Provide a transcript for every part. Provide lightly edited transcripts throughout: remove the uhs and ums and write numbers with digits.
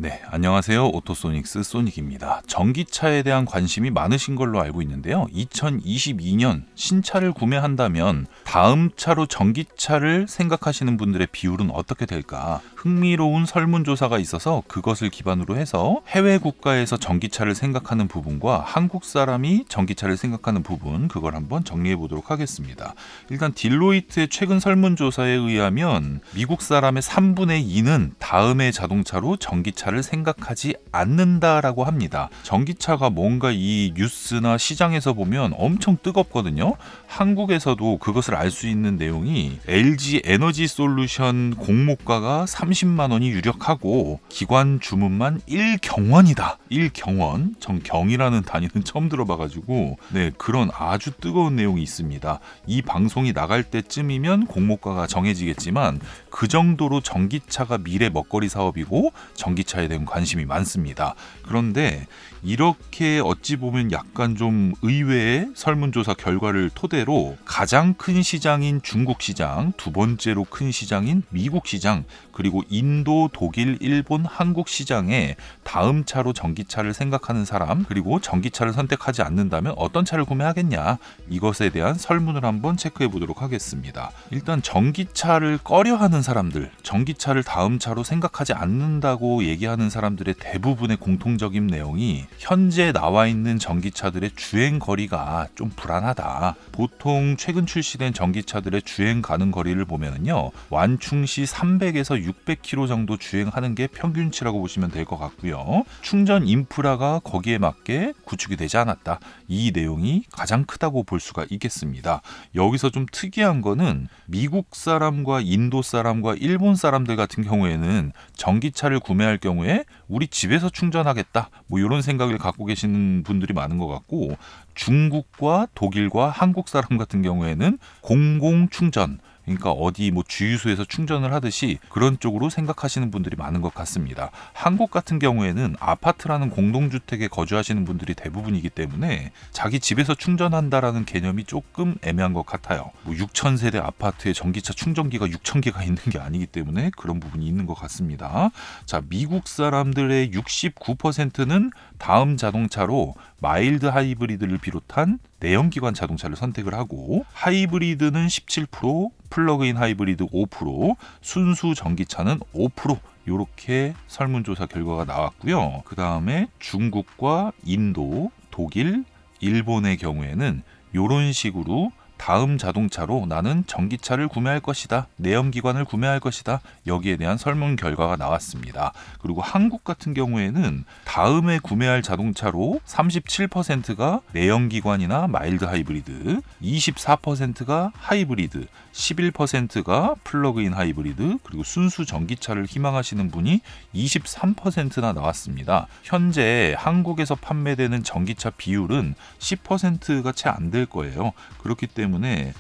네, 안녕하세요. 오토소닉스 소닉입니다. 전기차에 대한 관심이 많으신 걸로 알고 있는데요. 2022년 신차를 구매한다면 다음 차로 전기차를 생각하시는 분들의 비율은 어떻게 될까? 흥미로운 설문조사가 있어서 그것을 기반으로 해서 해외 국가에서 전기차를 생각하는 부분과 한국 사람이 전기차를 생각하는 부분, 그걸 한번 정리해 보도록 하겠습니다. 일단 딜로이트의 최근 설문조사에 의하면 미국 사람의 3분의 2는 다음의 자동차로 전기차를 생각하지 않는다라고 합니다. 전기차가 뭔가 이 뉴스나 시장에서 보면 엄청 뜨겁거든요. 한국에서도 그것을 알 수 있는 내용이 LG 에너지 솔루션 공모가가 30만 원이 유력하고 기관 주문만 1경원이다. 1경원. 전 경이라는 단위는 처음 들어봐가지고 그런 아주 뜨거운 내용이 있습니다. 이 방송이 나갈 때쯤이면 공모가가 정해지겠지만 그 정도로 전기차가 미래 먹거리 사업이고 전기차에 대한 관심이 많습니다. 그런데 이렇게 어찌 보면 약간 좀 의외의 설문조사 결과를 토대로 가장 큰 시장인 중국 시장, 두 번째로 큰 시장인 미국 시장, 그리고 인도, 독일, 일본, 한국 시장에 다음 차로 전기차를 생각하는 사람, 그리고 전기차를 선택하지 않는다면 어떤 차를 구매하겠냐, 이것에 대한 설문을 한번 체크해 보도록 하겠습니다. 일단 전기차를 꺼려하는 사람들, 전기차를 다음 차로 생각하지 않는다고 얘기하는 사람들의 대부분의 공통적인 내용이 현재 나와 있는 전기차들의 주행 거리가 좀 불안하다. 보통 최근 출시된 전기차들의 주행 가는 거리를 보면요, 완충 시 300에서 600km 정도 주행하는 게 평균치라고 보시면 될 것 같고요. 충전 인프라가 거기에 맞게 구축이 되지 않았다. 이 내용이 가장 크다고 볼 수가 있겠습니다. 여기서 좀 특이한 거는 미국 사람과 인도 사람과 일본 사람들 같은 경우에는 전기차를 구매할 경우에 우리 집에서 충전하겠다, 뭐 이런 생각을 갖고 계시는 분들이 많은 것 같고, 중국과 독일과 한국 사람 같은 경우에는 공공 충전, 그러니까 어디 뭐 주유소에서 충전을 하듯이 그런 쪽으로 생각하시는 분들이 많은 것 같습니다. 한국 같은 경우에는 아파트라는 공동주택에 거주하시는 분들이 대부분이기 때문에 자기 집에서 충전한다라는 개념이 조금 애매한 것 같아요. 뭐 6,000세대 아파트에 전기차 충전기가 6,000개가 있는 게 아니기 때문에 그런 부분이 있는 것 같습니다. 자, 미국 사람들의 69%는 다음 자동차로 마일드 하이브리드를 비롯한 내연기관 자동차를 선택을 하고, 하이브리드는 17%, 플러그인 하이브리드 5%, 순수 전기차는 5%, 이렇게 설문조사 결과가 나왔고요. 그 다음에 중국과 인도, 독일, 일본의 경우에는 이런 식으로 다음 자동차로 나는 전기차를 구매할 것이다, 내연기관을 구매할 것이다, 여기에 대한 설문 결과가 나왔습니다. 그리고 한국 같은 경우에는 다음에 구매할 자동차로 37%가 내연기관이나 마일드 하이브리드, 24%가 하이브리드, 11%가 플러그인 하이브리드, 그리고 순수 전기차를 희망하시는 분이 23%나 나왔습니다. 현재 한국에서 판매되는 전기차 비율은 10%가 채 안 될 거예요. 그렇기 때문에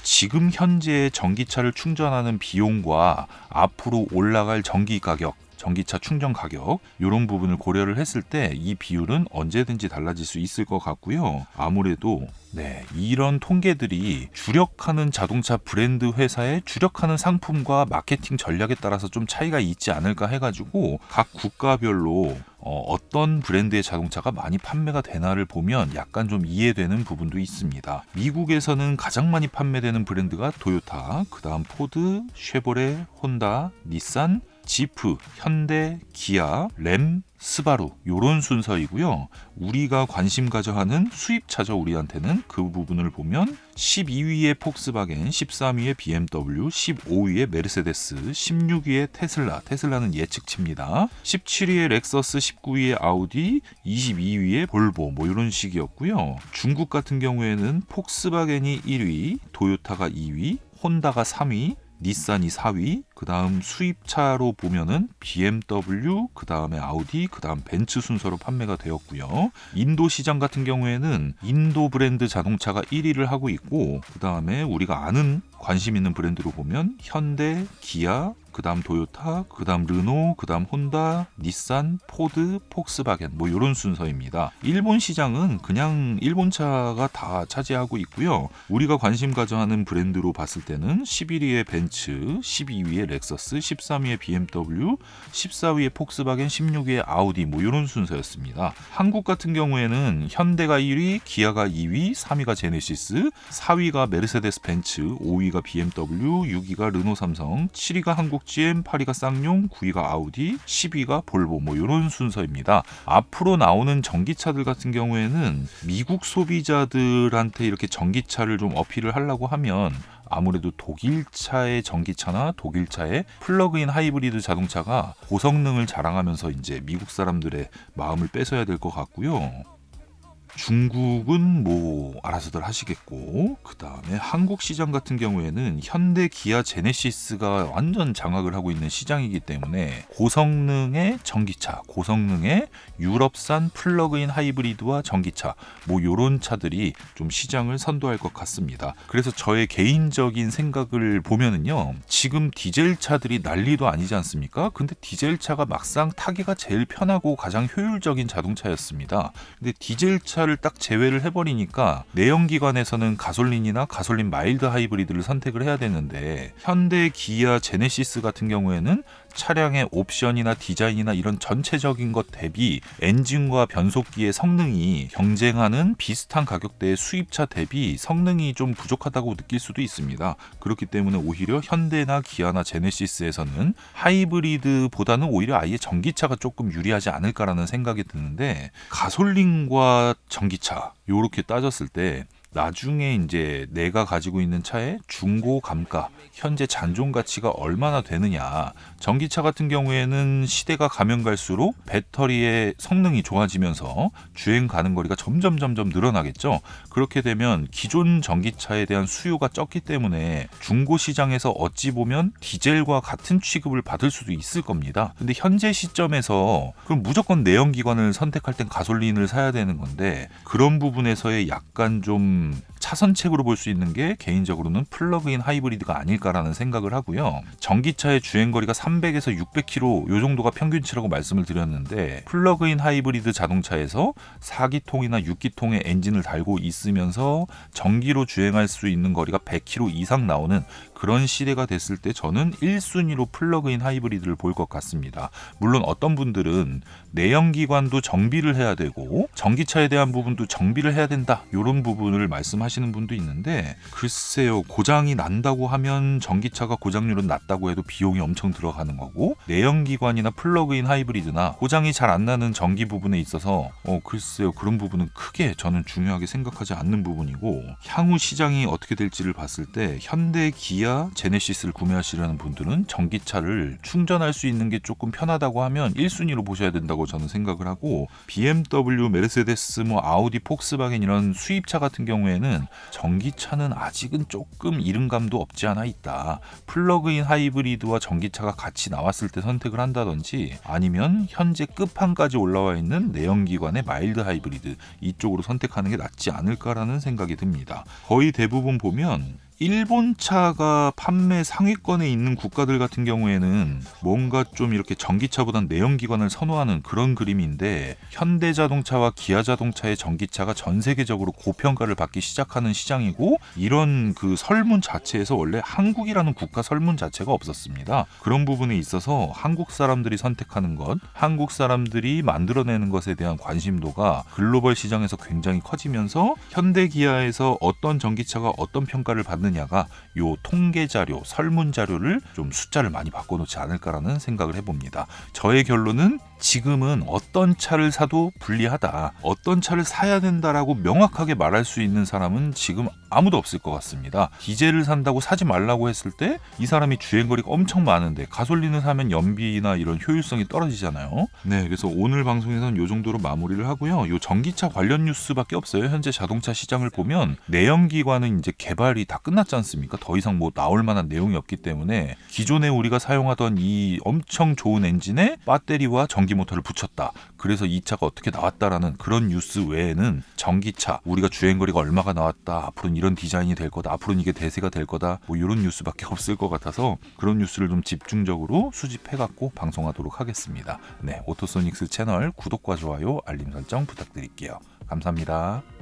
지금 현재 전기차를 충전하는 비용과 앞으로 올라갈 전기 가격, 전기차 충전 가격, 이런 부분을 고려를 했을 때 이 비율은 언제든지 달라질 수 있을 것 같고요. 아무래도 이런 통계들이 주력하는 자동차 브랜드 회사의 주력하는 상품과 마케팅 전략에 따라서 좀 차이가 있지 않을까 해가지고 각 국가별로 어떤 브랜드의 자동차가 많이 판매가 되나를 보면 약간 좀 이해되는 부분도 있습니다. 미국에서는 가장 많이 판매되는 브랜드가 토요타, 그 다음 포드, 쉐보레, 혼다, 닛산, 지프, 현대, 기아, 램, 스바루, 요런 순서이고요. 우리가 관심 가져 하는 수입차죠. 우리한테는 그 부분을 보면 12위에 폭스바겐, 13위에 BMW, 15위에 메르세데스, 16위에 테슬라, 테슬라는 예측치입니다. 17위에 렉서스, 19위에 아우디, 22위에 볼보, 뭐 이런 식이었고요. 중국 같은 경우에는 폭스바겐이 1위, 토요타가 2위, 혼다가 3위, 닛산이 4위, 그 다음 수입차로 보면은 BMW, 그 다음에 아우디, 그 다음 벤츠 순서로 판매가 되었고요. 인도 시장 같은 경우에는 인도 브랜드 자동차가 1위를 하고 있고, 그 다음에 우리가 아는 관심 있는 브랜드로 보면 현대, 기아, 그 다음 도요타, 그 다음 르노, 그 다음 혼다, 닛산, 포드, 폭스바겐 뭐 이런 순서입니다. 일본 시장은 그냥 일본 차가 다 차지하고 있고요. 우리가 관심 가져 하는 브랜드로 봤을 때는 11위에 벤츠, 12위에 렉서스, 13위에 BMW, 14위에 폭스바겐, 16위에 아우디 뭐 이런 순서였습니다. 한국 같은 경우에는 현대가 1위, 기아가 2위, 3위가 제네시스, 4위가 메르세데스 벤츠, 5위가 BMW, 6위가 르노 삼성, 7위가 한국 GM, 8위가 쌍용, 9위가 아우디, 10위가 볼보 뭐 이런 순서입니다. 앞으로 나오는 전기차들 같은 경우에는 미국 소비자들한테 이렇게 전기차를 좀 어필을 하려고 하면 아무래도 독일차의 전기차나 독일차의 플러그인 하이브리드 자동차가 고성능을 자랑하면서 이제 미국 사람들의 마음을 뺏어야 될 것 같고요. 중국은 뭐 알아서들 하시겠고, 그 다음에 한국 시장 같은 경우에는 현대, 기아, 제네시스가 완전 장악을 하고 있는 시장이기 때문에 고성능의 전기차, 고성능의 유럽산 플러그인 하이브리드와 전기차 뭐 요런 차들이 좀 시장을 선도할 것 같습니다. 그래서 저의 개인적인 생각을 보면은요, 지금 디젤 차들이 난리도 아니지 않습니까? 근데 디젤 차가 막상 타기가 제일 편하고 가장 효율적인 자동차였습니다. 근데 디젤 차를 딱 제외를 해버리니까 내연기관에서는 가솔린이나 가솔린 마일드 하이브리드를 선택을 해야 되는데, 현대, 기아, 제네시스 같은 경우에는 차량의 옵션이나 디자인이나 이런 전체적인 것 대비 엔진과 변속기의 성능이 경쟁하는 비슷한 가격대의 수입차 대비 성능이 좀 부족하다고 느낄 수도 있습니다. 그렇기 때문에 오히려 현대나 기아나 제네시스에서는 하이브리드보다는 오히려 아예 전기차가 조금 유리하지 않을까라는 생각이 드는데, 가솔린과 전기차 요렇게 따졌을 때 나중에 이제 내가 가지고 있는 차의 중고 감가, 현재 잔존 가치가 얼마나 되느냐. 전기차 같은 경우에는 시대가 가면 갈수록 배터리의 성능이 좋아지면서 주행 가는 거리가 점점 늘어나겠죠. 그렇게 되면 기존 전기차에 대한 수요가 적기 때문에 중고 시장에서 어찌 보면 디젤과 같은 취급을 받을 수도 있을 겁니다. 근데 현재 시점에서 그럼 무조건 내연기관을 선택할 땐 가솔린을 사야 되는 건데, 그런 부분에서의 약간 좀 차선책으로 볼 수 있는 게 개인적으로는 플러그인 하이브리드가 아닐까라는 생각을 하고요. 전기차의 주행거리가 300에서 600km 요 정도가 평균치라고 말씀을 드렸는데, 플러그인 하이브리드 자동차에서 4기통이나 6기통의 엔진을 달고 있으면서 전기로 주행할 수 있는 거리가 100km 이상 나오는 그런 시대가 됐을 때 저는 1순위로 플러그인 하이브리드를 볼 것 같습니다. 물론 어떤 분들은 내연기관도 정비를 해야 되고 전기차에 대한 부분도 정비를 해야 된다, 이런 부분을 말씀하시는 분도 있는데, 글쎄요, 고장이 난다고 하면 전기차가 고장률은 낮다고 해도 비용이 엄청 들어가는 거고, 내연기관이나 플러그인 하이브리드나 고장이 잘 안 나는 전기 부분에 있어서 글쎄요, 그런 부분은 크게 저는 중요하게 생각하지 않는 부분이고, 향후 시장이 어떻게 될지를 봤을 때 현대, 기아, 제네시스를 구매하시려는 분들은 전기차를 충전할 수 있는 게 조금 편하다고 하면 1순위로 보셔야 된다고 저는 생각을 하고, BMW, 메르세데스, 뭐 아우디, 폭스바겐 이런 수입차 같은 경우에는 전기차는 아직은 조금 이른감도 없지 않아 있다. 플러그인 하이브리드와 전기차가 같이 나왔을 때 선택을 한다든지, 아니면 현재 끝판까지 올라와 있는 내연기관의 마일드 하이브리드 이쪽으로 선택하는 게 낫지 않을까라는 생각이 듭니다. 거의 대부분 보면 일본 차가 판매 상위권에 있는 국가들 같은 경우에는 뭔가 좀 이렇게 전기차보단 내연기관을 선호하는 그런 그림인데, 현대자동차와 기아자동차의 전기차가 전 세계적으로 고평가를 받기 시작하는 시장이고, 이런 그 설문 자체에서 원래 한국이라는 국가 설문 자체가 없었습니다. 그런 부분에 있어서 한국 사람들이 선택하는 것, 한국 사람들이 만들어내는 것에 대한 관심도가 글로벌 시장에서 굉장히 커지면서 현대 기아에서 어떤 전기차가 어떤 평가를 받는 냐가 요 통계 자료, 설문 자료를 좀 숫자를 많이 바꿔놓지 않을까라는 생각을 해봅니다. 저의 결론은 지금은 어떤 차를 사도 불리하다, 어떤 차를 사야 된다라고 명확하게 말할 수 있는 사람은 지금 아무도 없을 것 같습니다. 디젤을 산다고 사지 말라고 했을 때 이 사람이 주행거리가 엄청 많은데 가솔린을 사면 연비나 이런 효율성이 떨어지잖아요. 네, 그래서 오늘 방송에서는 요 정도로 마무리를 하고요. 요 전기차 관련 뉴스밖에 없어요. 현재 자동차 시장을 보면 내연기관은 이제 개발이 다 끝났지 않습니까? 더 이상 뭐 나올 만한 내용이 없기 때문에 기존에 우리가 사용하던 이 엄청 좋은 엔진에 배터리와 전기 전기 모터를 붙였다. 그래서 이 차가 어떻게 나왔다라는 그런 뉴스 외에는 전기차 우리가 주행거리가 얼마가 나왔다. 앞으로는 이런 디자인이 될 거다. 앞으로는 이게 대세가 될 거다. 뭐 이런 뉴스밖에 없을 것 같아서 그런 뉴스를 좀 집중적으로 수집해갖고 방송하도록 하겠습니다. 네, 오토소닉스 채널 구독과 좋아요, 알림 설정 부탁드릴게요. 감사합니다.